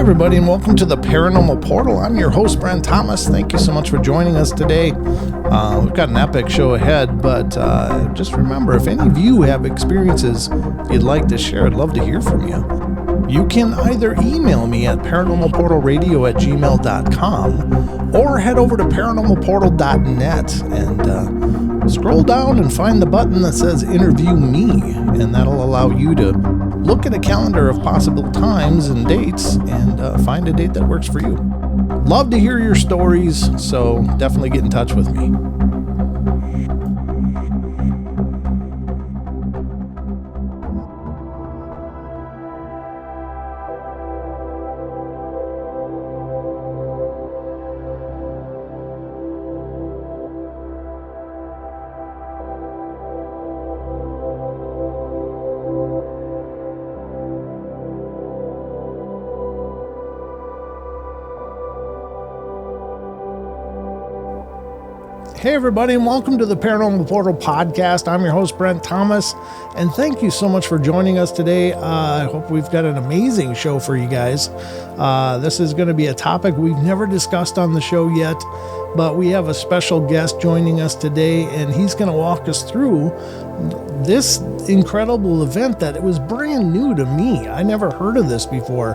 everybody, and welcome to the Paranormal Portal. I'm your host, Brent Thomas. Thank you so much for joining us today. We've got an epic show ahead, but just remember, if any of you have experiences you'd like to share, I'd love to hear from you. You can either email me at paranormalportalradio@gmail.com or head over to paranormalportal.net and scroll down and find the button that says Interview Me, and that'll allow you to look at a calendar of possible times and dates and find a date that works for you. Love to hear your stories, so definitely get in touch with me. Hey everybody, and welcome to the Paranormal Portal podcast. I'm your host, Brent Thomas, and thank you so much for joining us today. I hope we've got an amazing show for you guys. This is going to be a topic we've never discussed on the show yet, but we have a special guest joining us today, and he's going to walk us through this incredible event that it was brand new to me. I never heard of this before,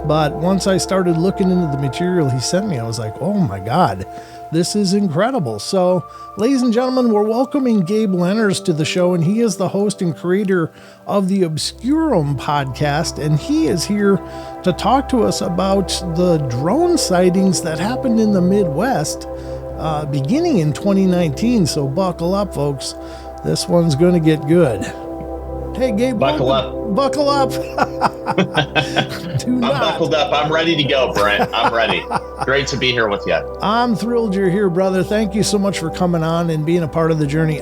but once I started looking into the material he sent me, I was like, oh my God. This is incredible. So, ladies and gentlemen, we're welcoming Gabe Lenners to the show, and he is the host and creator of the Obscurum podcast, and he is here to talk to us about the drone sightings that happened in the Midwest beginning in 2019. So buckle up, folks. This one's going to get good. Hey, Gabe. Buckle up. Buckle up. I'm buckled up. I'm ready to go, Brent. I'm ready. Great to be here with you. I'm thrilled you're here, brother. Thank you so much for coming on and being a part of the journey.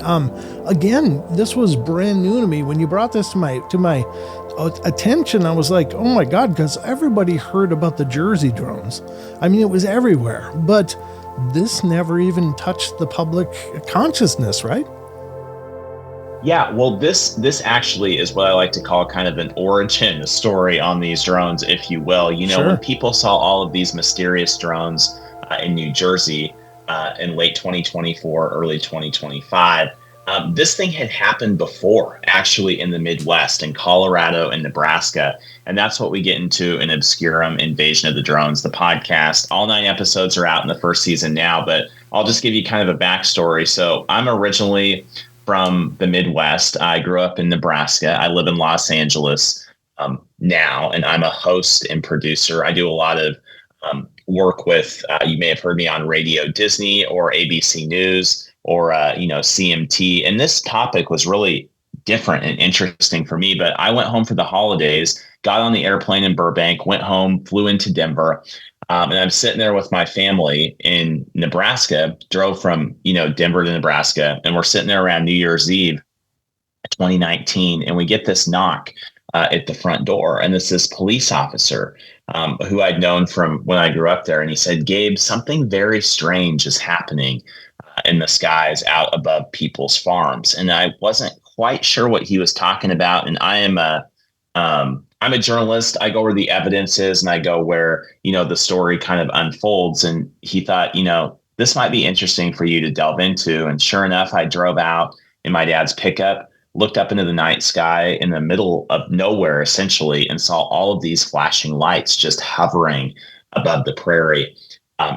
Again, this was brand new to me. When you brought this to my attention, I was like, oh my God, because everybody heard about the Jersey drones. I mean, it was everywhere, but this never even touched the public consciousness, right? Yeah, well, this actually is what I like to call kind of an origin story on these drones, if you will. You know, Sure. When people saw all of these mysterious drones in New Jersey in late 2024, early 2025, this thing had happened before, actually in the Midwest, in Colorado and Nebraska. And that's what we get into in Obscurum, Invasion of the Drones, the podcast. All 9 episodes are out in the first season now, but I'll just give you kind of a backstory. So I'm originally from the Midwest. I grew up in Nebraska. I live in Los Angeles now, and I'm a host and producer. I do a lot of work with, you may have heard me on Radio Disney or ABC News or, CMT. And this topic was really different and interesting for me, but I went home for the holidays, got on the airplane in Burbank, went home, flew into Denver. And I'm sitting there with my family in Nebraska, drove from, Denver to Nebraska, and we're sitting there around New Year's Eve, 2019, and we get this knock at the front door. And this police officer who I'd known from when I grew up there. And he said, Gabe, something very strange is happening in the skies out above people's farms. And I wasn't quite sure what he was talking about. And I'm a journalist. I go where the evidence is and I go where, the story kind of unfolds. And he thought, this might be interesting for you to delve into. And sure enough, I drove out in my dad's pickup, looked up into the night sky in the middle of nowhere, essentially, and saw all of these flashing lights just hovering above the prairie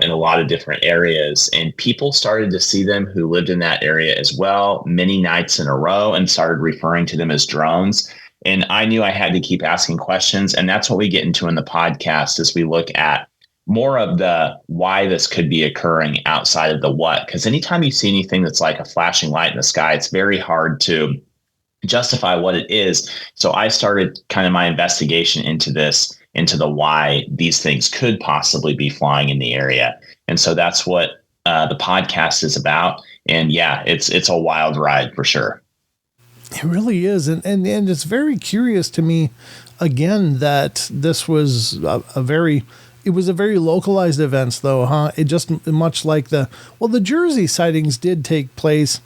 in a lot of different areas. And people started to see them who lived in that area as well, many nights in a row, and started referring to them as drones. And I knew I had to keep asking questions. And that's what we get into in the podcast as we look at more of the why this could be occurring outside of the what. Because anytime you see anything that's like a flashing light in the sky, it's very hard to justify what it is. So I started kind of my investigation into this, into the why these things could possibly be flying in the area. And so that's what the podcast is about. And yeah, it's a wild ride for sure. It really is. And it's very curious to me, again, that this was a very localized events though, huh? It just much like the Jersey sightings did take place.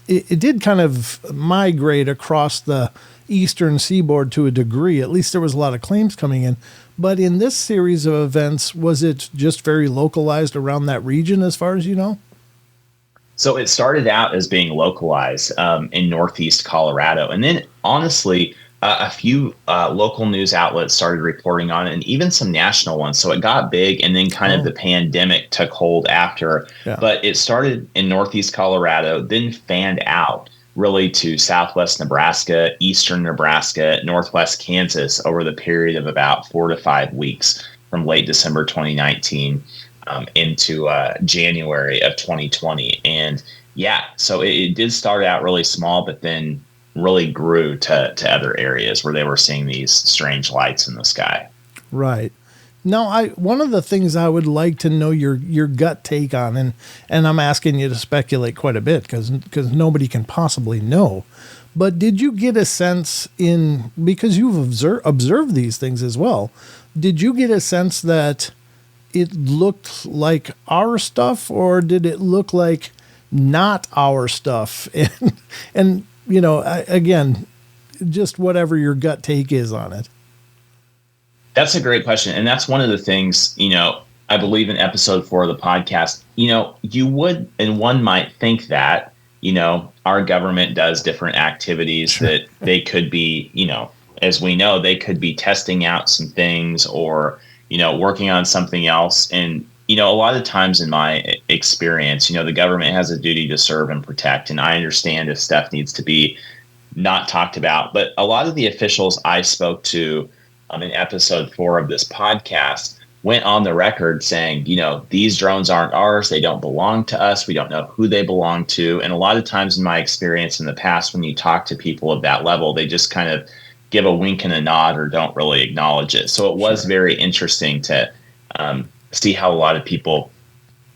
It did kind of migrate across the eastern seaboard to a degree. At least there was a lot of claims coming in. But in this series of events, was it just very localized around that region as far as you know? So it started out as being localized in Northeast Colorado. And then, honestly, a few local news outlets started reporting on it, and even some national ones. So it got big, and then kind of the pandemic took hold after. Yeah. But it started in Northeast Colorado, then fanned out really to Southwest Nebraska, Eastern Nebraska, Northwest Kansas over the period of about 4 to 5 weeks from late December 2019 into January of 2020. And yeah, so it did start out really small, but then really grew to other areas where they were seeing these strange lights in the sky. Right. Now, one of the things I would like to know your gut take on, and I'm asking you to speculate quite a bit because nobody can possibly know, but did you get a sense because you've observed these things as well, did you get a sense that it looked like our stuff, or did it look like not our stuff? And you know, again, just whatever your gut take is on it. That's a great question. And that's one of the things, you know, I believe in episode 4 of the podcast, you know, you would, and one might think that, you know, our government does different activities that they could be, you know, as we know, they could be testing out some things or, you know, working on something else. And, you know, a lot of times in my experience, you know, the government has a duty to serve and protect. And I understand if stuff needs to be not talked about. But a lot of the officials I spoke to in episode 4 of this podcast went on the record saying, you know, these drones aren't ours. They don't belong to us. We don't know who they belong to. And a lot of times in my experience in the past, when you talk to people of that level, they just kind of give a wink and a nod or don't really acknowledge it. So it was very interesting to see how a lot of people,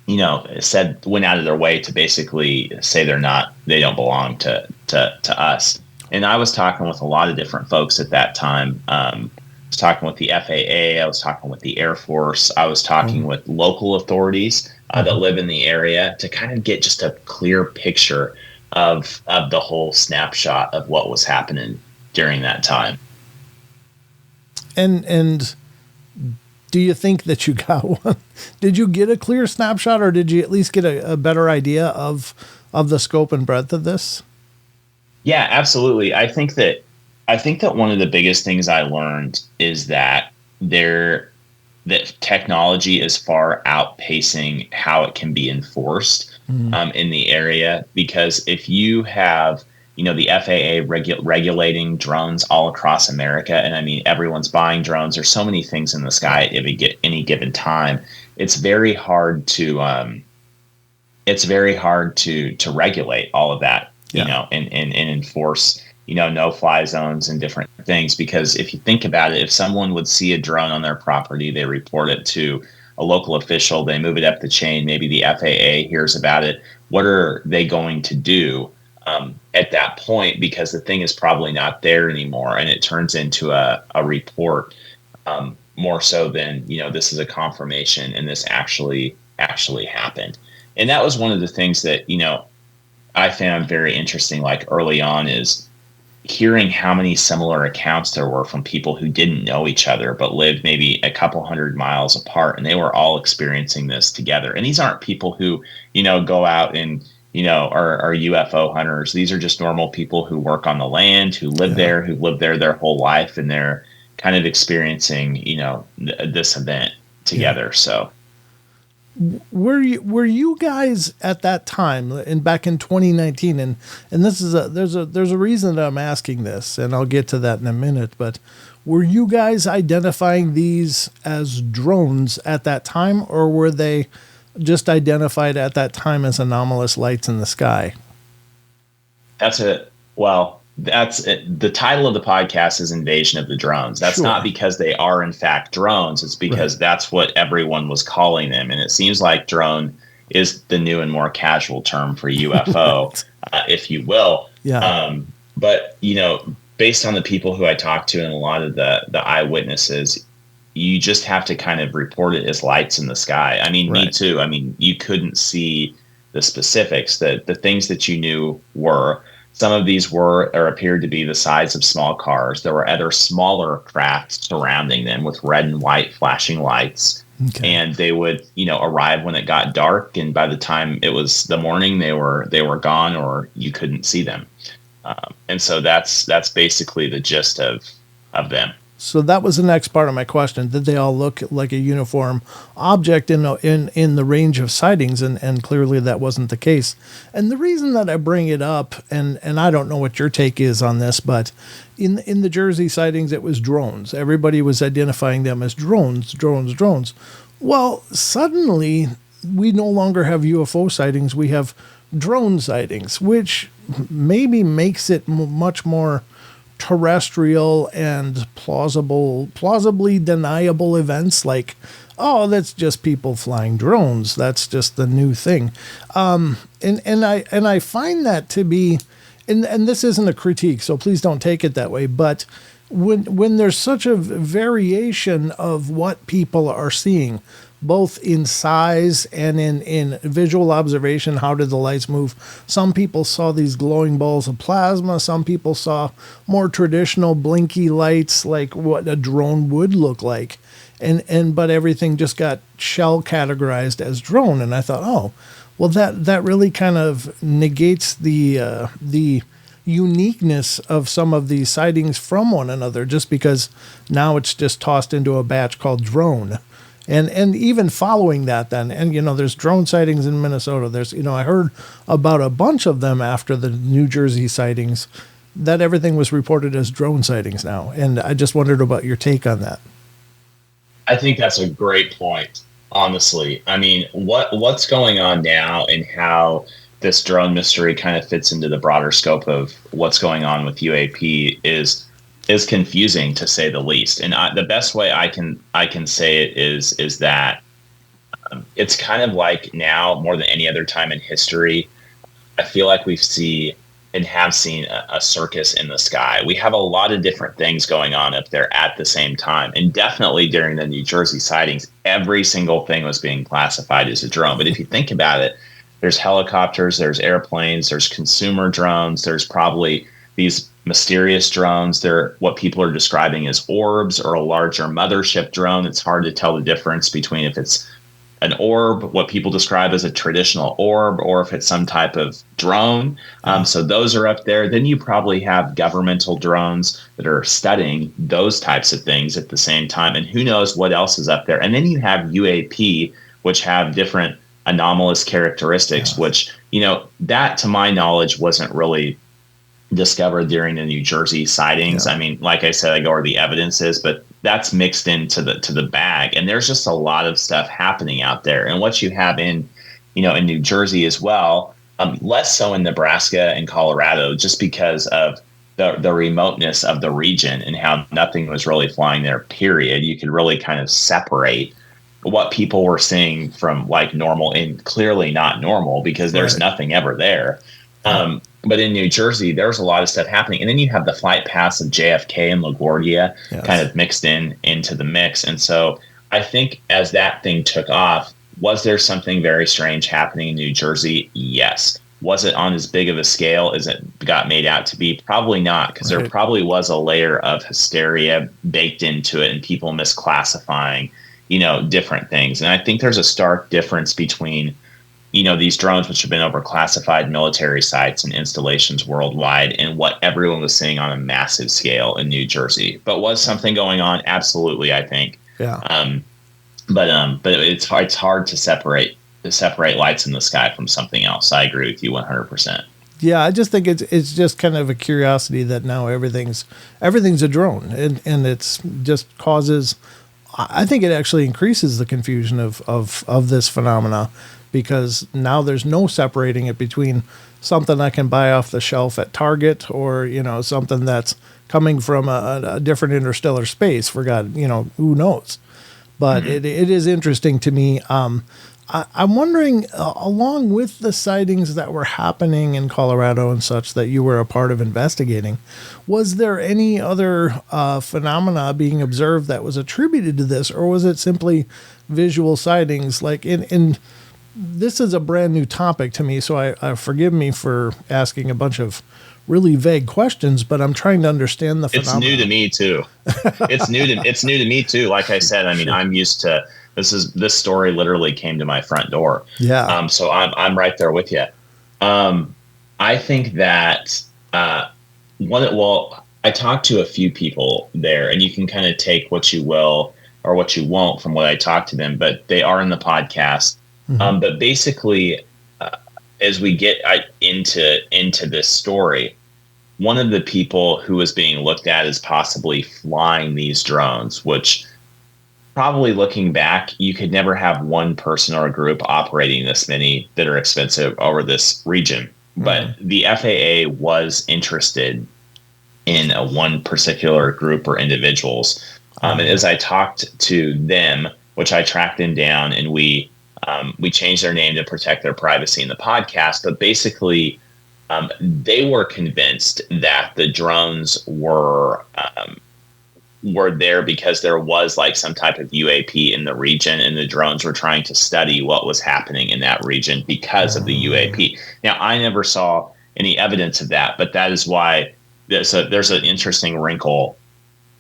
you know, went out of their way to basically say they don't belong to us. And I was talking with a lot of different folks at that time. I was talking with the FAA. I was talking with the Air Force. I was talking with local authorities that live in the area to kind of get just a clear picture of the whole snapshot of what was happening during that time. And do you think that you got one? Did you get a clear snapshot, or did you at least get a better idea of the scope and breadth of this? Yeah, absolutely. I think that one of the biggest things I learned is that technology is far outpacing how it can be enforced in the area. Because if you have, you know, the FAA regulating drones all across America, and I mean, everyone's buying drones. There's so many things in the sky at any given time. It's very hard to regulate all of that, you know, and enforce, you know, no-fly zones and different things. Because if you think about it, if someone would see a drone on their property, they report it to a local official, they move it up the chain, maybe the FAA hears about it. What are they going to do at that point? Because the thing is probably not there anymore, and it turns into a report more so than, you know, this is a confirmation and this actually happened. And that was one of the things that, you know, I found very interesting, like early on, is hearing how many similar accounts there were from people who didn't know each other but lived maybe a couple hundred miles apart, and they were all experiencing this together. And these aren't people who, you know, go out and, you know, are UFO hunters. These are just normal people who work on the land, who live there, who've lived there their whole life, and they're kind of experiencing, you know, this event together. So were you guys at that time, and back in 2019, and this is there's a reason that I'm asking this, and I'll get to that in a minute, but were you guys identifying these as drones at that time, or were they just identified at that time as anomalous lights in the sky? That's it. Well, that's it. The title of the podcast is Invasion of the Drones. That's not because they are in fact drones. It's because that's what everyone was calling them. And it seems like drone is the new and more casual term for UFO, if you will. Yeah. But, you know, based on the people who I talked to and a lot of the eyewitnesses, you just have to kind of report it as lights in the sky. I mean, me too. I mean, you couldn't see the specifics. The things that you knew were Some of these were or appeared to be the size of small cars. There were other smaller craft surrounding them with red and white flashing lights. Okay. And they would, arrive when it got dark, and by the time it was the morning, they were gone, or you couldn't see them. And so that's basically the gist of them. So that was the next part of my question. Did they all look like a uniform object in the range of sightings? And clearly that wasn't the case. And the reason that I bring it up, and I don't know what your take is on this, but in the Jersey sightings, it was drones. Everybody was identifying them as drones. Well, suddenly we no longer have UFO sightings. We have drone sightings, which maybe makes it much more terrestrial and plausibly deniable events like, oh, that's just people flying drones. That's just the new thing. And I find that to be, and this isn't a critique, so please don't take it that way, but when there's such a variation of what people are seeing, both in size and in visual observation, how did the lights move? Some people saw these glowing balls of plasma. Some people saw more traditional blinky lights, like what a drone would look like. But everything just got shell categorized as drone. And I thought, oh, well, that really kind of negates the uniqueness of some of these sightings from one another, just because now it's just tossed into a batch called drone. And even following that then, and there's drone sightings in Minnesota. There's, I heard about a bunch of them after the New Jersey sightings, that everything was reported as drone sightings now. And I just wondered about your take on that. I think that's a great point, honestly. I mean, what's going on now and how this drone mystery kind of fits into the broader scope of what's going on with UAP is confusing, to say the least. And the best way I can say it is that it's kind of like now more than any other time in history, I feel like we see and have seen a circus in the sky. We have a lot of different things going on up there at the same time. And definitely during the New Jersey sightings, every single thing was being classified as a drone. But if you think about it, there's helicopters, there's airplanes, there's consumer drones, there's probably these mysterious drones. They're what people are describing as orbs or a larger mothership drone. It's hard to tell the difference between if it's an orb, what people describe as a traditional orb, or if it's some type of drone. So those are up there. Then you probably have governmental drones that are studying those types of things at the same time. And who knows what else is up there. And then you have UAP, which have different anomalous characteristics, which, that to my knowledge wasn't really discovered during the New Jersey sightings. I mean, like I said, I go where the evidence is, but that's mixed into the bag. And there's just a lot of stuff happening out there. And what you have in New Jersey as well, less so in Nebraska and Colorado, just because of the remoteness of the region and how nothing was really flying there, period. You could really kind of separate what people were seeing from like normal and clearly not normal, because there's nothing ever there. But in New Jersey, there's a lot of stuff happening. And then you have the flight paths of JFK and LaGuardia kind of mixed into the mix. And so I think as that thing took off, was there something very strange happening in New Jersey? Yes. Was it on as big of a scale as it got made out to be? Probably not, because there probably was a layer of hysteria baked into it and people misclassifying, different things. And I think there's a stark difference between these drones, which have been over classified military sites and installations worldwide, and what everyone was seeing on a massive scale in New Jersey. But was something going on? Absolutely, I think. Yeah. But it's hard to separate lights in the sky from something else. I agree with you 100%. Yeah, I just think it's just kind of a curiosity that now everything's a drone, and it's just causes. I think it actually increases the confusion of this phenomena, because now there's no separating it between something I can buy off the shelf at Target or, something that's coming from a different interstellar space. For God, who knows? But it is interesting to me. I'm wondering, along with the sightings that were happening in Colorado and such that you were a part of investigating, was there any other phenomena being observed that was attributed to this, or was it simply visual sightings? Like in this is a brand new topic to me, so I forgive me for asking a bunch of really vague questions, but I'm trying to understand the phenomenon. It's new to me too. It's new to me too. Like I said, I mean, I'm used to this story literally came to my front door. Yeah. So I'm right there with you. I think that I talked to a few people there, and you can kind of take what you will or what you won't from what I talked to them, but they are in the podcast. Mm-hmm. But basically, as we get into this story, one of the people who was being looked at as possibly flying these drones, which probably looking back, you could never have one person or a group operating this many that are expensive over this region. Mm-hmm. But the FAA was interested in one particular group or individuals. And as I talked to them, which I tracked them down, and we changed their name to protect their privacy in the podcast. But basically, they were convinced that the drones were there because there was like some type of UAP in the region, and the drones were trying to study what was happening in that region because of the UAP. Now, I never saw any evidence of that, but that is why there's an interesting wrinkle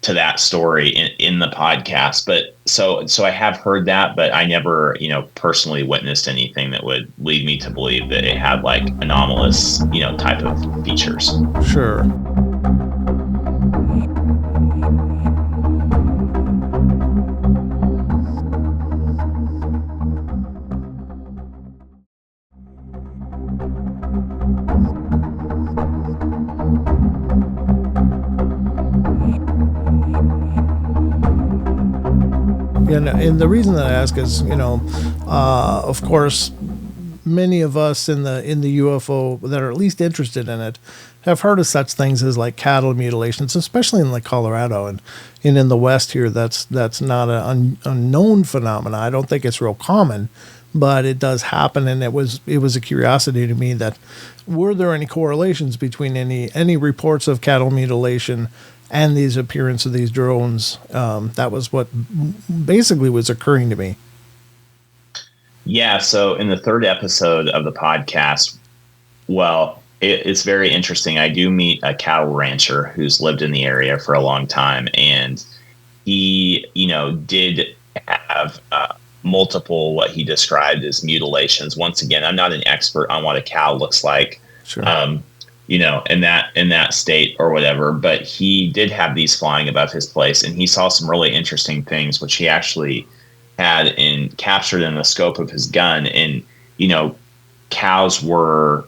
to that story in the podcast. But so I have heard that, but I never, personally witnessed anything that would lead me to believe that it had like anomalous, type of features. Sure. And the reason that I ask is, of course, many of us in the UFO that are at least interested in it have heard of such things as like cattle mutilations, especially in like Colorado and in the West here. That's not an unknown phenomenon. I don't think it's real common, but it does happen. And it was a curiosity to me that were there any correlations between any reports of cattle mutilation and these appearance of these drones. That was what basically was occurring to me. Yeah. So in the third episode of the podcast, it's very interesting. I do meet a cattle rancher who's lived in the area for a long time, and he, did have multiple what he described as mutilations. Once again, I'm not an expert on what a cow looks like. Sure. In that state or whatever, but he did have these flying above his place, and he saw some really interesting things, which he actually had captured in the scope of his gun. And, cows were,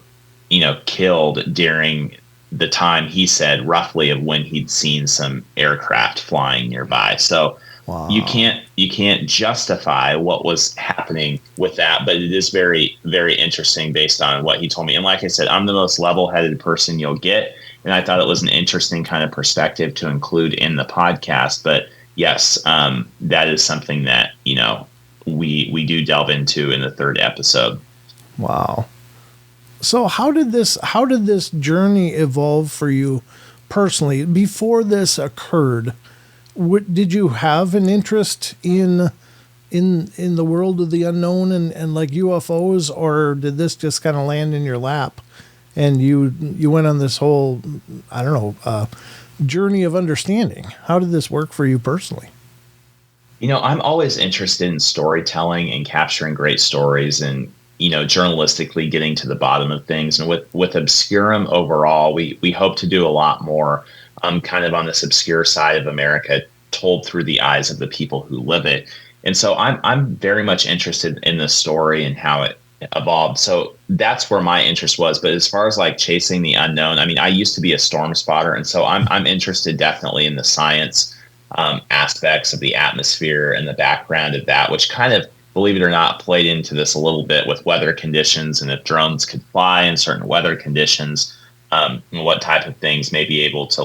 killed during the time, he said, roughly of when he'd seen some aircraft flying nearby. So wow. You can't justify what was happening with that, but it is very, very interesting based on what he told me. And like I said, I'm the most level-headed person you'll get, and I thought it was an interesting kind of perspective to include in the podcast. But yes, that is something that we do delve into in the third episode. Wow. So how did this journey evolve for you personally before this occurred? Did you have an interest in the world of the unknown and like UFOs, or did this just kind of land in your lap and you went on this whole, journey of understanding? How did this work for you personally? I'm always interested in storytelling and capturing great stories and, journalistically getting to the bottom of things. And with Obscurum overall, we hope to do a lot more kind of on this obscure side of America, told through the eyes of the people who live it. And so I'm very much interested in the story and how it evolved. So that's where my interest was. But as far as like chasing the unknown, I mean, I used to be a storm spotter, and so I'm interested definitely in the science aspects of the atmosphere and the background of that, which kind of, believe it or not, played into this a little bit with weather conditions, and if drones could fly in certain weather conditions, and what type of things may be able to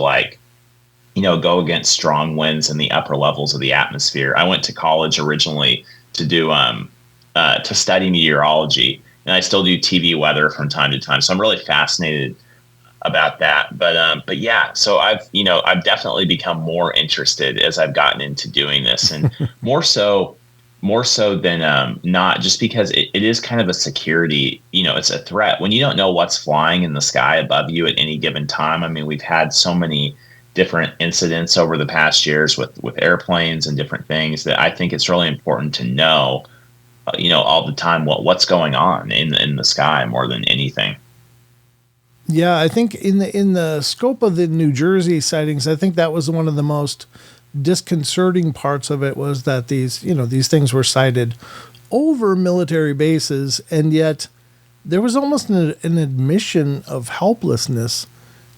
go against strong winds in the upper levels of the atmosphere. I went to college originally to do to study meteorology, and I still do TV weather from time to time. So I'm really fascinated about that. But yeah, so I've definitely become more interested as I've gotten into doing this, and more so more so than not, just because it is kind of a security, it's a threat when you don't know what's flying in the sky above you at any given time. I mean, we've had so many different incidents over the past years with airplanes and different things that I think it's really important to know, all the time what's going on in the sky more than anything. Yeah, I think in the scope of the New Jersey sightings, I think that was one of the most disconcerting parts of it, was that these things were sighted over military bases, and yet there was almost an admission of helplessness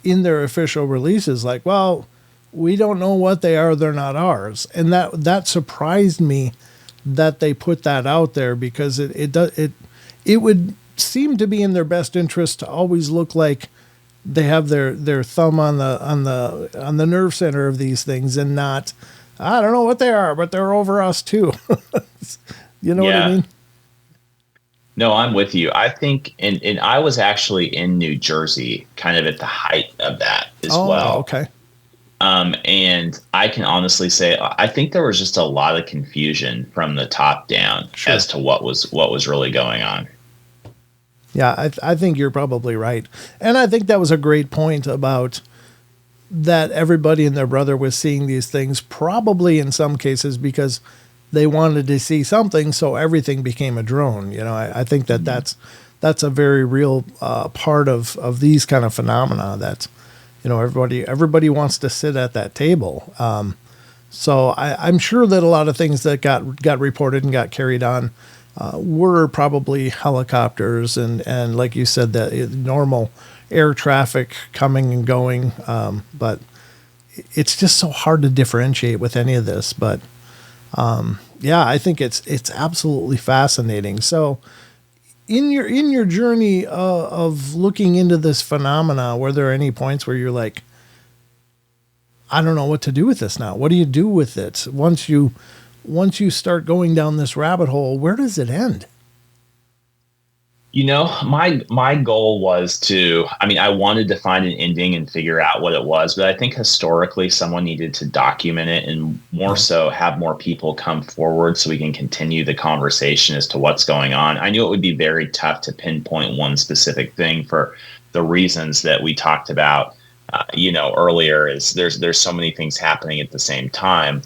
in their official releases. Like, well, we don't know what they are; they're not ours, and that surprised me that they put that out there, because it would seem to be in their best interest to always look like they have their thumb on the nerve center of these things, and not, I don't know what they are, but they're over us too. You know what I mean? No, I'm with you. I think, and I was actually in New Jersey kind of at the height of that as well. Okay. And I can honestly say, I think there was just a lot of confusion from the top down as to what was really going on. Yeah, I think you're probably right. And I think that was a great point about that everybody and their brother was seeing these things, probably in some cases because they wanted to see something, so everything became a drone. I think that's a very real part of these kind of phenomena, that, everybody wants to sit at that table. So I'm sure that a lot of things that got reported and got carried on were probably helicopters and like you said, that normal air traffic coming and going. But it's just so hard to differentiate with any of this. But yeah, I think it's absolutely fascinating. So in your journey of looking into this phenomena, were there any points where you're like, I don't know what to do with this now? What do you do with it once you start going down this rabbit hole? Where does it end? My goal was I wanted to find an ending and figure out what it was, but I think historically someone needed to document it, and more so have more people come forward so we can continue the conversation as to what's going on. I knew it would be very tough to pinpoint one specific thing for the reasons that we talked about, earlier. Is there's so many things happening at the same time.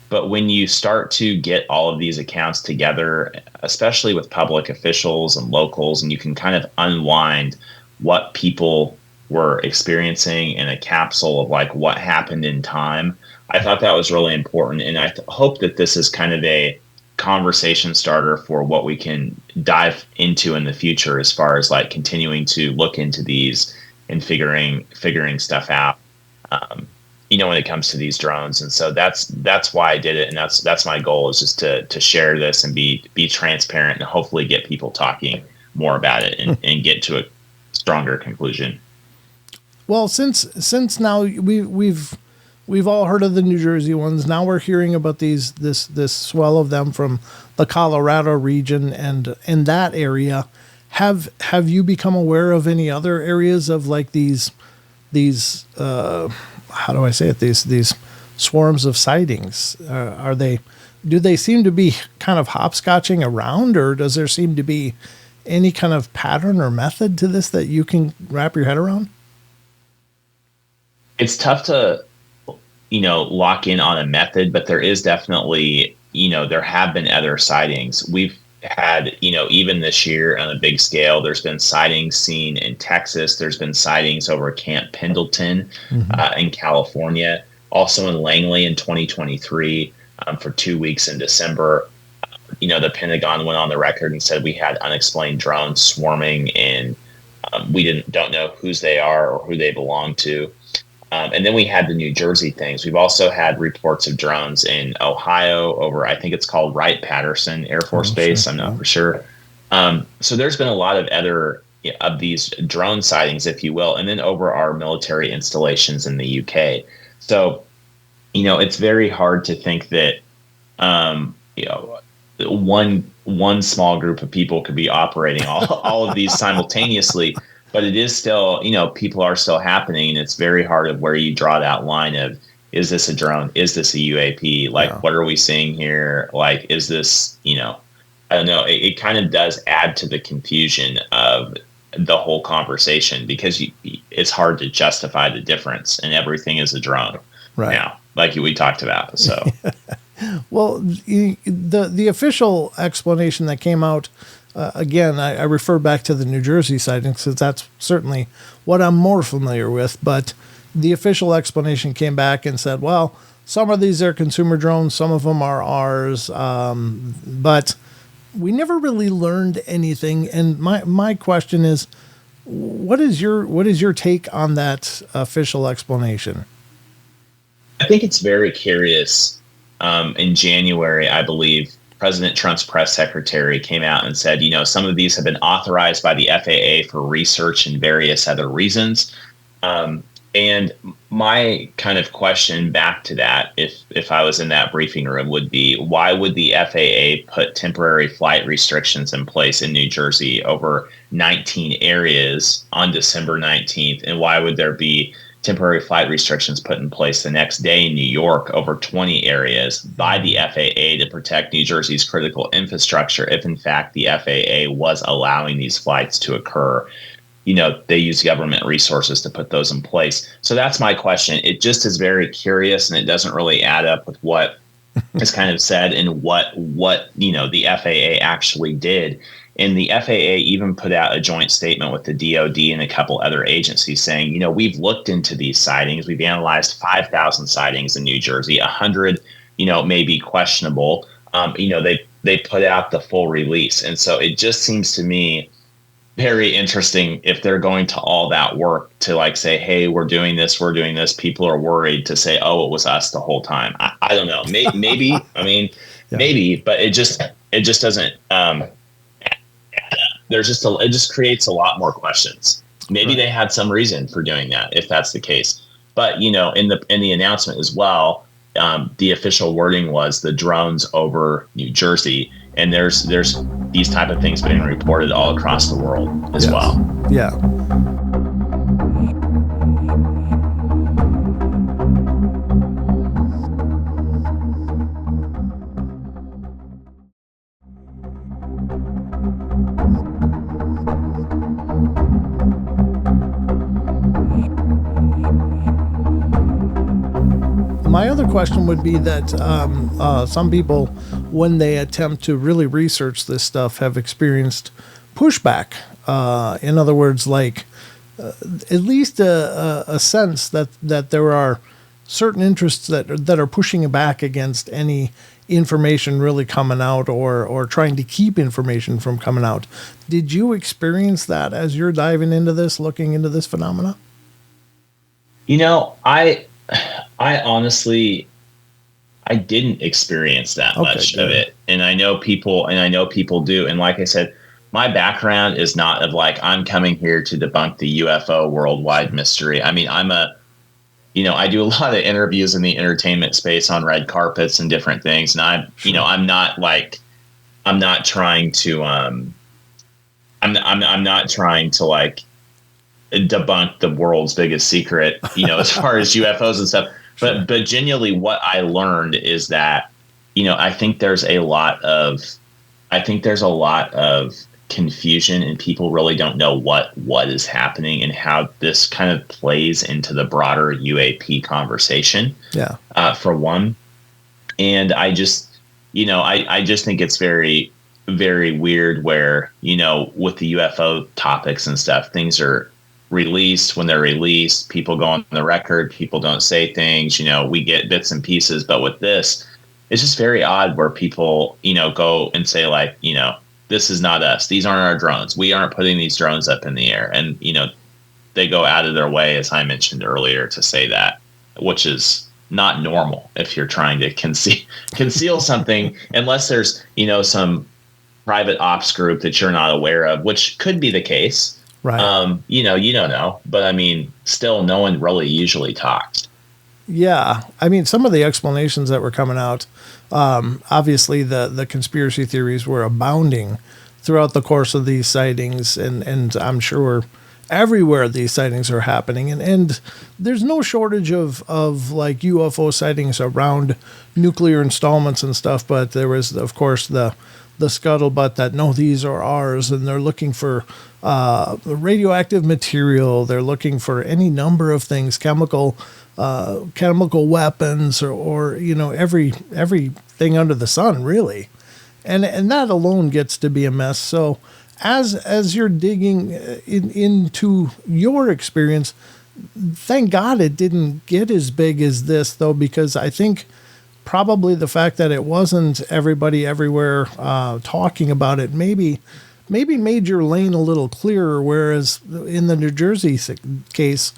But when you start to get all of these accounts together, especially with public officials and locals, and you can kind of unwind what people were experiencing in a capsule of like what happened in time, I thought that was really important. And I hope that this is kind of a conversation starter for what we can dive into in the future, as far as like continuing to look into these and figuring stuff out. When it comes to these drones. And so that's why I did it. And that's my goal, is just to share this and be transparent, and hopefully get people talking more about it and get to a stronger conclusion. Well, since now we've all heard of the New Jersey ones, now we're hearing about this swell of them from the Colorado region and in that area. Have you become aware of any other areas of like these how do I say it? These swarms of sightings. Do they seem to be kind of hopscotching around, or does there seem to be any kind of pattern or method to this that you can wrap your head around? It's tough to, lock in on a method, but there is definitely, there have been other sightings. We've had, even this year on a big scale, there's been sightings seen in Texas. There's been sightings over Camp Pendleton in California, also in Langley in 2023 for 2 weeks in December. The Pentagon went on the record and said we had unexplained drones swarming, and we don't know whose they are or who they belong to. And then we had the New Jersey things. We've also had reports of drones in Ohio over, I think it's called Wright-Patterson Air Force Base. Sure. I'm not for sure. So there's been a lot of other of these drone sightings, if you will, and then over our military installations in the UK. So, it's very hard to think that, one small group of people could be operating all of these simultaneously. But it is still, people are still happening, and it's very hard of where you draw that line of, is this a drone? Is this a UAP? Like, what are we seeing here? Like, is this, I don't know. It kind of does add to the confusion of the whole conversation, because it's hard to justify the difference, and everything is a drone now, like we talked about. So, well, the official explanation that came out, again, I refer back to the New Jersey sightings, because that's certainly what I'm more familiar with. But the official explanation came back and said, well, some of these are consumer drones, some of them are ours, but we never really learned anything. And my question is, what is your take on that official explanation? I think it's very curious. In January, I believe, President Trump's press secretary came out and said, some of these have been authorized by the FAA for research and various other reasons. And my kind of question back to that, if I was in that briefing room, would be, why would the FAA put temporary flight restrictions in place in New Jersey over 19 areas on December 19th? And why would there be temporary flight restrictions put in place the next day in New York over 20 areas by the FAA to protect New Jersey's critical infrastructure, if in fact the FAA was allowing these flights to occur? They use government resources to put those in place. So that's my question. It just is very curious, and it doesn't really add up with what is kind of said and what the FAA actually did. And the FAA even put out a joint statement with the DOD and a couple other agencies saying, we've looked into these sightings. We've analyzed 5,000 sightings in New Jersey. 100, may be questionable. They put out the full release. And so it just seems to me very interesting, if they're going to all that work to like say, hey, we're doing this. People are worried, to say, oh, it was us the whole time. I don't know. Maybe, maybe, but it just doesn't, it just creates a lot more questions. Maybe they had some reason for doing that, if that's the case. But, in the announcement as well, the official wording was the drones over New Jersey. And there's these type of things being reported all across the world as well. Yeah. My other question would be that some people, when they attempt to really research this stuff, have experienced pushback. In other words, like at least a sense that there are certain interests that are pushing back against any information really coming out, or trying to keep information from coming out. Did you experience that as you're diving into this, looking into this phenomena? I honestly, I didn't experience that much of it. And I know people do. And like I said, my background is not of like, I'm coming here to debunk the UFO worldwide mystery. I mean, I do a lot of interviews in the entertainment space on red carpets and different things. And I'm not trying to like debunk the world's biggest secret, as far as UFOs and stuff. But genuinely, what I learned is that, I think there's a lot of confusion, and people really don't know what is happening and how this kind of plays into the broader UAP conversation. Yeah. For one, and I just think it's very, very weird where, with the UFO topics and stuff, things are released. When they're released, people go on the record, people don't say things, we get bits and pieces. But with this, it's just very odd where people, go and say like, this is not us. These aren't our drones. We aren't putting these drones up in the air. And, they go out of their way, as I mentioned earlier, to say that, which is not normal if you're trying to conceal something, unless there's, some private ops group that you're not aware of, which could be the case. Right. You don't know, but I mean, still, no one really usually talks. Yeah. I mean, some of the explanations that were coming out, obviously the conspiracy theories were abounding throughout the course of these sightings. And I'm sure everywhere these sightings are happening, and there's no shortage of like UFO sightings around nuclear installments and stuff, but there was, of course, the scuttlebutt that no, these are ours, and they're looking for radioactive material, they're looking for any number of things, chemical weapons, or everything under the sun, really, and that alone gets to be a mess. So as you're digging into your experience, thank God it didn't get as big as this, though, because I think probably the fact that it wasn't everybody everywhere talking about it maybe made your lane a little clearer, whereas in the New Jersey case,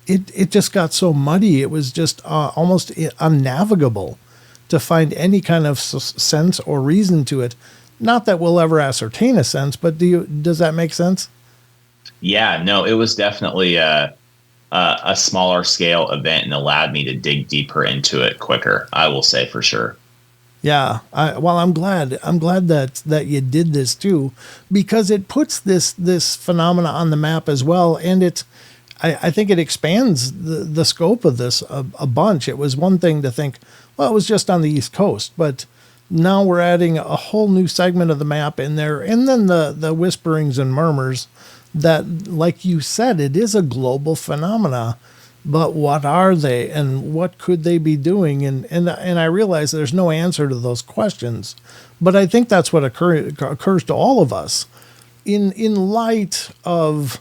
it just got so muddy. It was just almost unnavigable to find any kind of sense or reason to it. Not that we'll ever ascertain a sense, but does that make sense? Yeah, no, it was definitely a smaller scale event and allowed me to dig deeper into it quicker, I will say, for sure. Yeah. I'm glad that you did this too, because it puts this phenomena on the map as well. And I think it expands the scope of this a bunch. It was one thing to think, well, it was just on the East Coast, but now we're adding a whole new segment of the map in there. And then the whisperings and murmurs that, like you said, it is a global phenomena, but what are they and what could they be doing? And I realize there's no answer to those questions, but I think that's what occurs to all of us in light of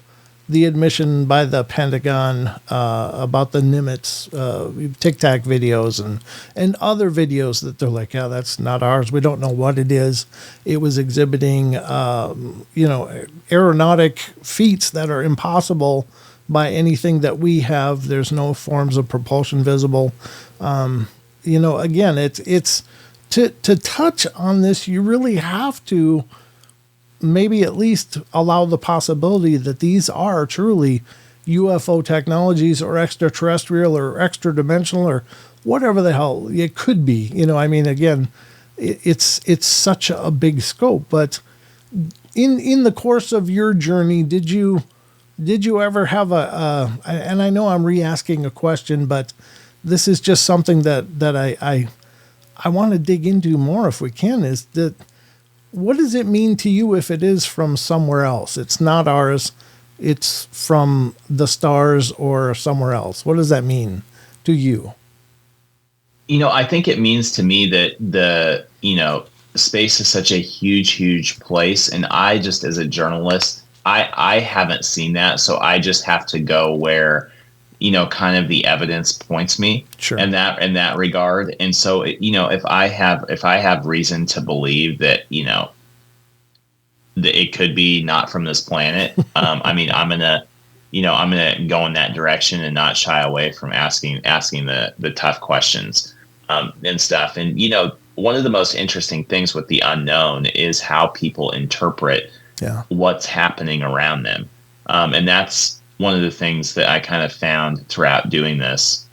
the admission by the Pentagon about the Nimitz Tic Tac videos and other videos that they're like, yeah, that's not ours. We don't know what it is. It was exhibiting, aeronautic feats that are impossible by anything that we have. There's no forms of propulsion visible. Again, it's to touch on this, you really have to maybe at least allow the possibility that these are truly UFO technologies or extraterrestrial or extra dimensional or whatever the hell it could be. Again, it's such a big scope, but in the course of your journey, did you ever have and I know I'm re-asking a question, but this is just something that I want to dig into more if we can, is that what does it mean to you if it is from somewhere else? It's not ours. It's from the stars or somewhere else. What does that mean to you? I think it means to me that space is such a huge, huge place. And I just, as a journalist, I haven't seen that. So I just have to go where, kind of the evidence points me. Sure. in that regard. And so, if I have reason to believe that, that it could be not from this planet, I'm gonna go in that direction and not shy away from asking the tough questions, and stuff. And, one of the most interesting things with the unknown is how people interpret what's happening around them. And that's one of the things that I kind of found throughout doing this,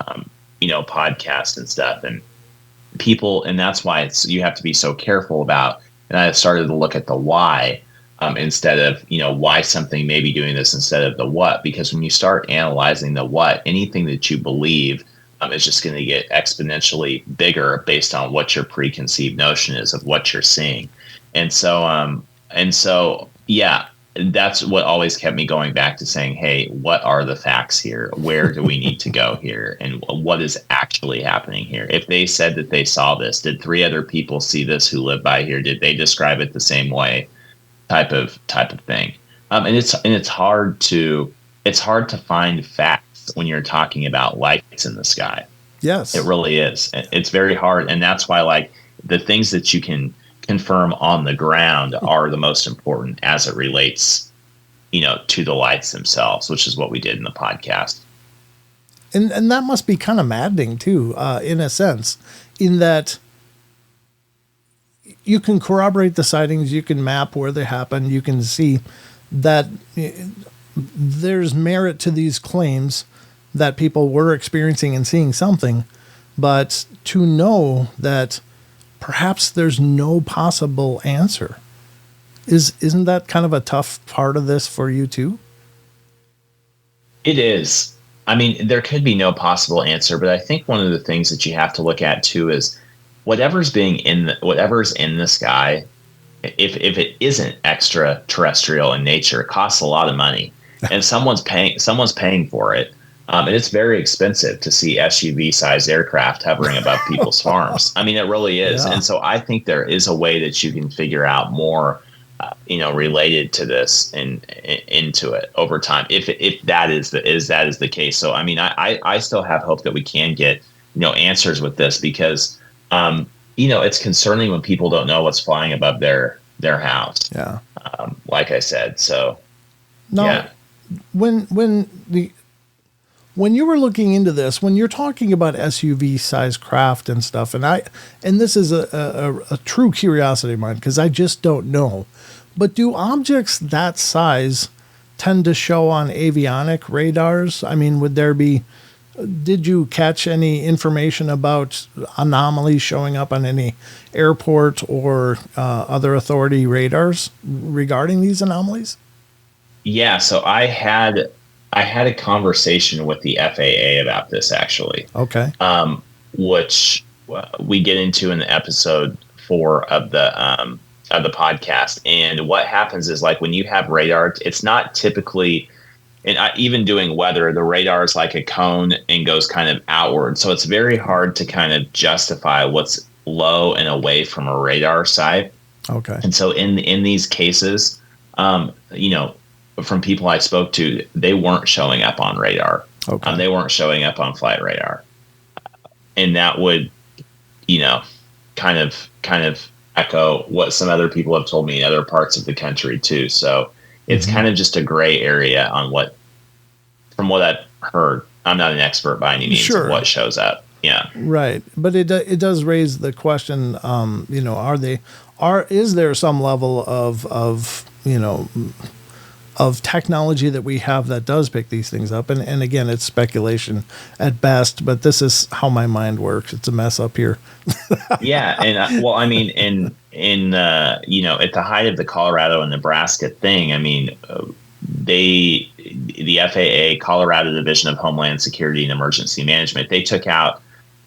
podcast and stuff, and people. And that's why you have to be so careful about, and I started to look at the why, instead of, why something may be doing this instead of the what, because when you start analyzing the what, anything that you believe is just going to get exponentially bigger based on what your preconceived notion is of what you're seeing. And so, yeah, that's what always kept me going back to saying, hey, what are the facts here? Where do we need to go here? And what is actually happening here? If they said that they saw this, did 3 other people see this who live by here? Did they describe it the same way? Type of thing. And it's hard to find facts when you're talking about lights in the sky. Yes, it really is. It's very hard. And that's why, like, the things that you can confirm on the ground are the most important as it relates, to the lights themselves, which is what we did in the podcast. And that must be kind of maddening too, in a sense, in that you can corroborate the sightings, you can map where they happen, you can see that there's merit to these claims that people were experiencing and seeing something, but to know that perhaps there's no possible answer. Isn't that kind of a tough part of this for you too? It is. I mean, there could be no possible answer, but I think one of the things that you have to look at too is whatever's whatever's in the sky. If it isn't extraterrestrial in nature, it costs a lot of money, and someone's paying for it. And it's very expensive to see SUV-sized aircraft hovering above people's farms. I mean, it really is. Yeah. And so I think there is a way that you can figure out more, related to this and into it over time. If that is the case. So, I mean, I still have hope that we can get, answers with this because, it's concerning when people don't know what's flying above their house. Yeah. Like I said. So, no, yeah. When you were looking into this, when you're talking about SUV size craft and stuff, and this is a true curiosity of mine because I just don't know, but do objects that size tend to show on avionic radars? I mean, did you catch any information about anomalies showing up on any airport or other authority radars regarding these anomalies? Yeah. So I had a conversation with the FAA about this actually. Okay. Which we get into in the episode 4 of the podcast. And what happens is like when you have radar, it's not typically, and even doing weather, the radar is like a cone and goes kind of outward. So it's very hard to kind of justify what's low and away from a radar site. Okay. And so in these cases, from people I spoke to, they weren't showing up on radar. Okay. They weren't showing up on flight radar. And that would, kind of echo what some other people have told me in other parts of the country too. So it's kind of just a gray area on from what I've heard. I'm not an expert by any means Sure. of what shows up. Yeah. Right. But it does raise the question, is there some level of technology that we have that does pick these things up? And again, it's speculation at best, but this is how my mind works. It's a mess up here. Yeah. And I mean, at the height of the Colorado and Nebraska thing, I mean, the FAA, Colorado Division of Homeland Security and Emergency Management, they took out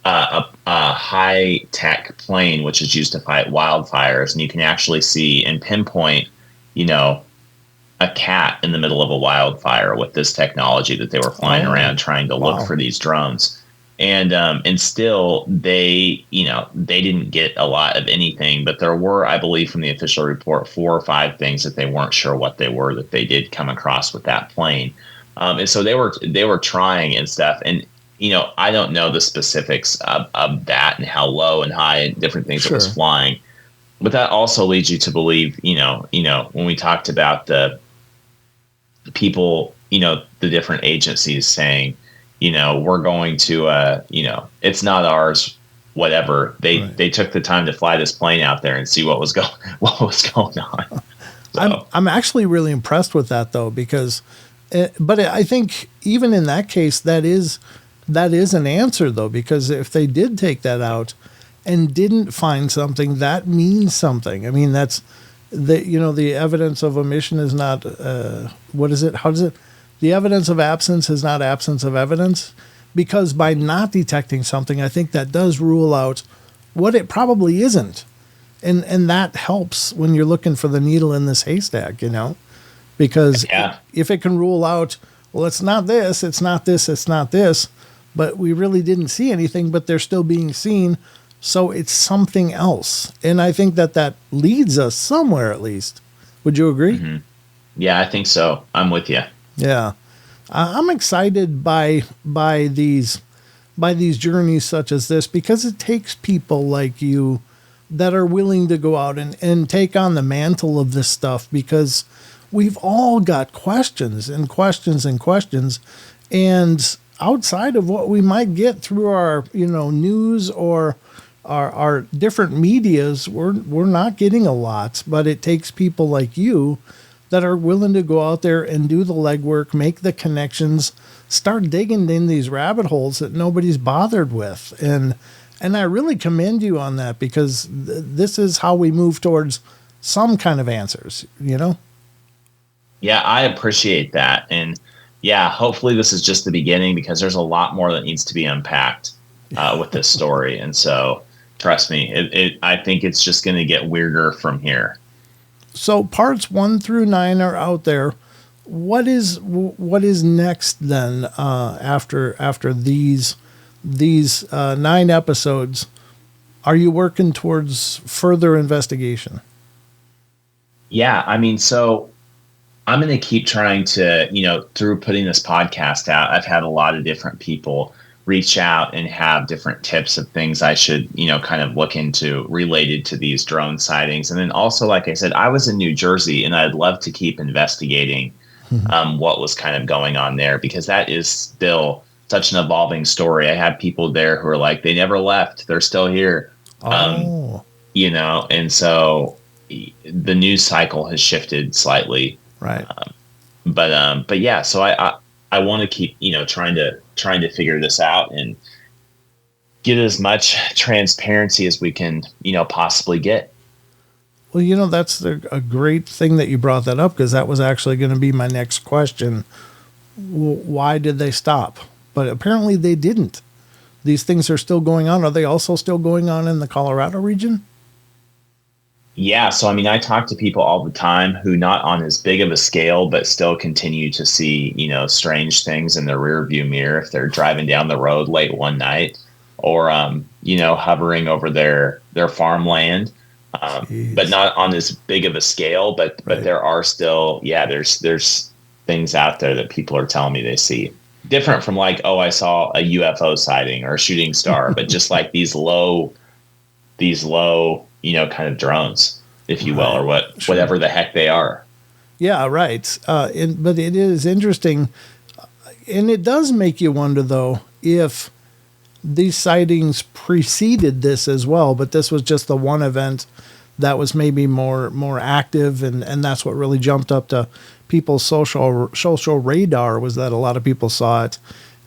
a high-tech plane, which is used to fight wildfires. And you can actually see and pinpoint, a cat in the middle of a wildfire with this technology that they were flying around trying to look for these drones. And still they didn't get a lot of anything, but there were, I believe from the official report, 4 or 5 things that they weren't sure what they were that they did come across with that plane. And so they were trying and stuff. And, I don't know the specifics of that and how low and high and different things it was flying. But that also leads you to believe, when we talked about the people, the different agencies saying, we're going to, it's not ours, whatever. They took the time to fly this plane out there and see what was going on. So. I'm actually really impressed with that though, because, but I think even in that case, that is an answer though, because if they did take that out and didn't find something, that means something. I mean, that's the evidence of omission is not, what is it? How does it? The evidence of absence is not absence of evidence, because by not detecting something, I think that does rule out what it probably isn't. And that helps when you're looking for the needle in this haystack, because if it can rule out, well, it's not this, it's not this, it's not this, but we really didn't see anything, but they're still being seen. So it's something else. And I think that leads us somewhere at least. Would you agree? Mm-hmm. Yeah, I think so. I'm with you. Yeah. I'm excited by these journeys such as this, because it takes people like you that are willing to go out and take on the mantle of this stuff, because we've all got questions and questions and questions. And outside of what we might get through our, news or our different medias, we're not getting a lot, but it takes people like you that are willing to go out there and do the legwork, make the connections, start digging in these rabbit holes that nobody's bothered with. And I really commend you on that, because this is how we move towards some kind of answers, Yeah, I appreciate that. And, yeah, hopefully this is just the beginning, because there's a lot more that needs to be unpacked with this story. And so trust me, I think it's just going to get weirder from here. So parts 1 through 9 are out there. What is next then, after these 9 episodes? Are you working towards further investigation? Yeah, I mean, so I'm going to keep trying to, through putting this podcast out, I've had a lot of different people reach out and have different tips of things I should, kind of look into related to these drone sightings. And then also, like I said, I was in New Jersey, and I'd love to keep investigating what was kind of going on there, because that is still such an evolving story. I had people there who are like, they never left. They're still here. Oh. And so the news cycle has shifted slightly. Right. But yeah, so I want to keep, trying to figure this out and get as much transparency as we can, possibly get. Well, that's a great thing that you brought that up, because that was actually going to be my next question. Why did they stop? But apparently they didn't. These things are still going on. Are they also still going on in the Colorado region? Yeah. So, I mean, I talk to people all the time who, not on as big of a scale, but still continue to see, strange things in their rear view mirror if they're driving down the road late one night, or, hovering over their farmland. But not on as big of a scale, but there are still, there's things out there that people are telling me they see. Different from like, oh, I saw a UFO sighting or a shooting star, but just like these low, kind of drones, if you will, or whatever the heck they are. Yeah, right. But it is interesting, and it does make you wonder, though, if these sightings preceded this as well, but this was just the one event that was maybe more active, and that's what really jumped up to people's social radar, was that a lot of people saw it,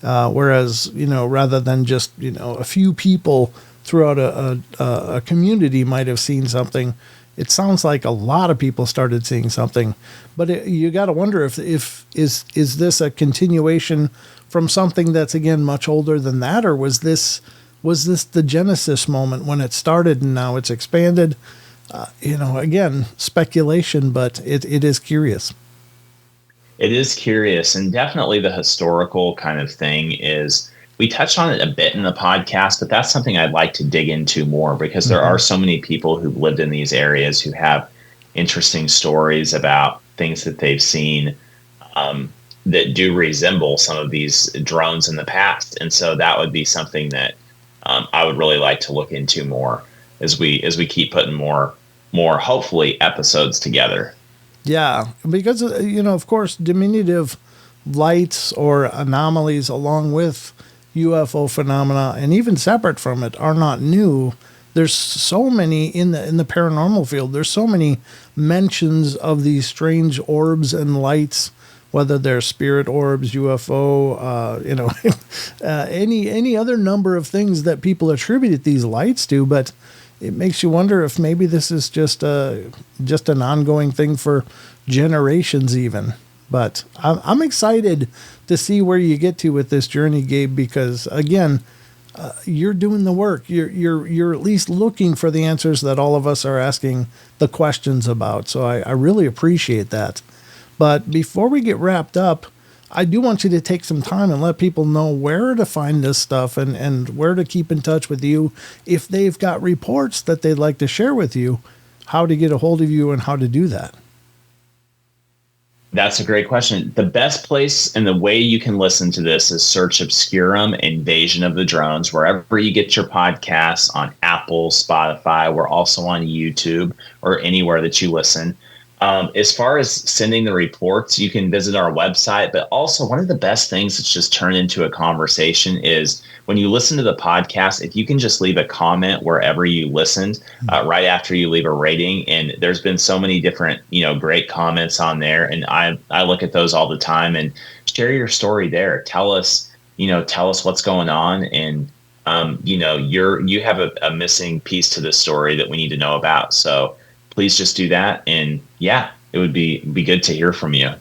whereas rather than just a few people throughout a community might have seen something. It sounds like a lot of people started seeing something, but you got to wonder if is this a continuation from something that's, again, much older than that, or was this the genesis moment when it started and now it's expanded? Again, speculation, but it is curious. It is curious, and definitely the historical kind of thing is, we touched on it a bit in the podcast, but that's something I'd like to dig into more, because there are so many people who've lived in these areas who have interesting stories about things that they've seen that do resemble some of these drones in the past. And so that would be something that I would really like to look into more as we keep putting more hopefully episodes together. Yeah, because of course, diminutive lights or anomalies, along with UFO phenomena, and even separate from it, are not new. There's so many in the paranormal field. There's so many mentions of these strange orbs and lights, whether they're spirit orbs, UFO, any other number of things that people attribute these lights to. But it makes you wonder if maybe this is just an ongoing thing for generations even. But I'm excited to see where you get to with this journey, Gabe, because again, you're doing the work. You're at least looking for the answers that all of us are asking the questions about. So I really appreciate that. But before we get wrapped up, I do want you to take some time and let people know where to find this stuff and where to keep in touch with you. If they've got reports that they'd like to share with you, how to get a hold of you and how to do that. That's a great question. The best place and the way you can listen to this is search Obscurum, Invasion of the Drones, wherever you get your podcasts, on Apple, Spotify. We're also on YouTube, or anywhere that you listen. As far as sending the reports, you can visit our website, but also one of the best things that's just turned into a conversation is when you listen to the podcast, if you can just leave a comment wherever you listened, right after you leave a rating. And there's been so many different, great comments on there. And I look at those all the time, and share your story there. Tell us what's going on. And, you have a missing piece to this story that we need to know about. So please just do that. And yeah, it would be good to hear from you.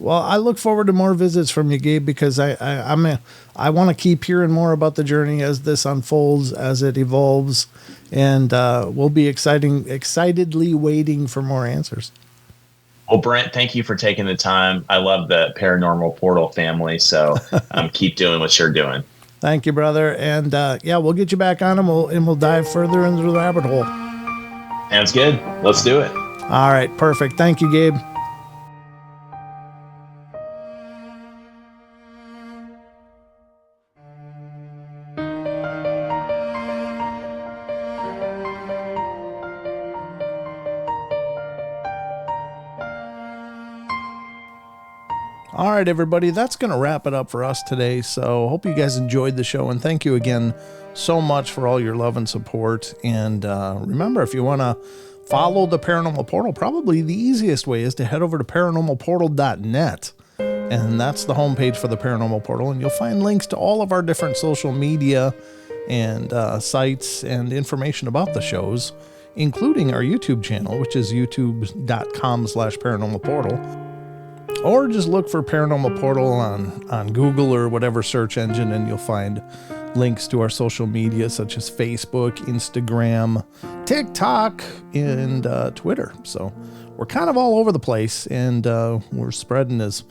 Well, I look forward to more visits from you, Gabe, because I want to keep hearing more about the journey as this unfolds, as it evolves, and we'll be excitedly waiting for more answers. Well, Brent, thank you for taking the time. I love the Paranormal Portal family, so keep doing what you're doing. Thank you, brother. And we'll get you back on, and we'll dive further into the rabbit hole. Sounds good. Let's do it. All right, perfect. Thank you, Gabe. All right, everybody, that's going to wrap it up for us today. So hope you guys enjoyed the show, and thank you again so much for all your love and support. And remember, if you want to follow the Paranormal Portal, probably the easiest way is to head over to paranormalportal.net. And that's the homepage for the Paranormal Portal. And you'll find links to all of our different social media and sites and information about the shows, including our YouTube channel, which is youtube.com/paranormalportal. Or just look for Paranormal Portal on Google or whatever search engine, and you'll find links to our social media such as Facebook, Instagram, TikTok, and Twitter. So we're kind of all over the place, and we're spreading as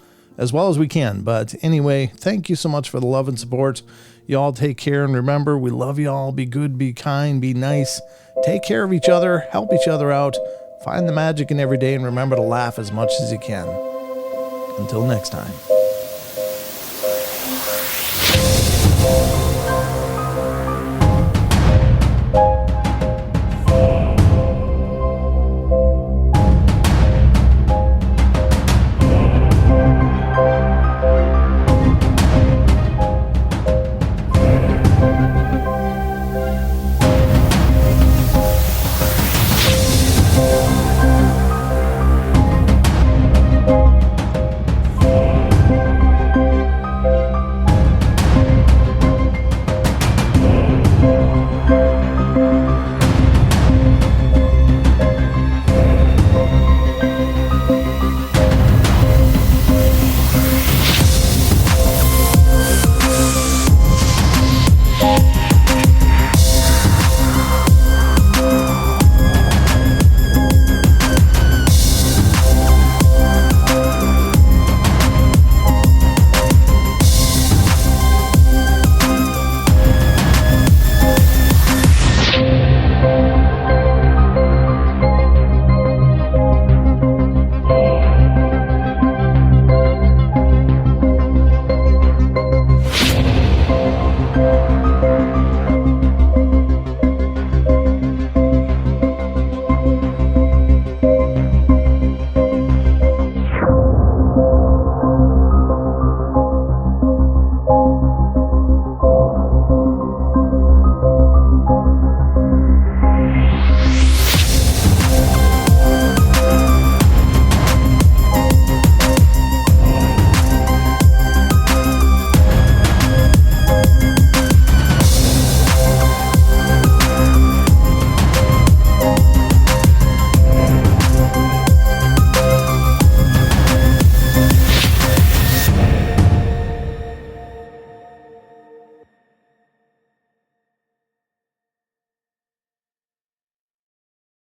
well as we can. But anyway, thank you so much for the love and support. Y'all take care, and remember, we love y'all. Be good, be kind, be nice. Take care of each other, help each other out, find the magic in every day, and remember to laugh as much as you can. Until next time.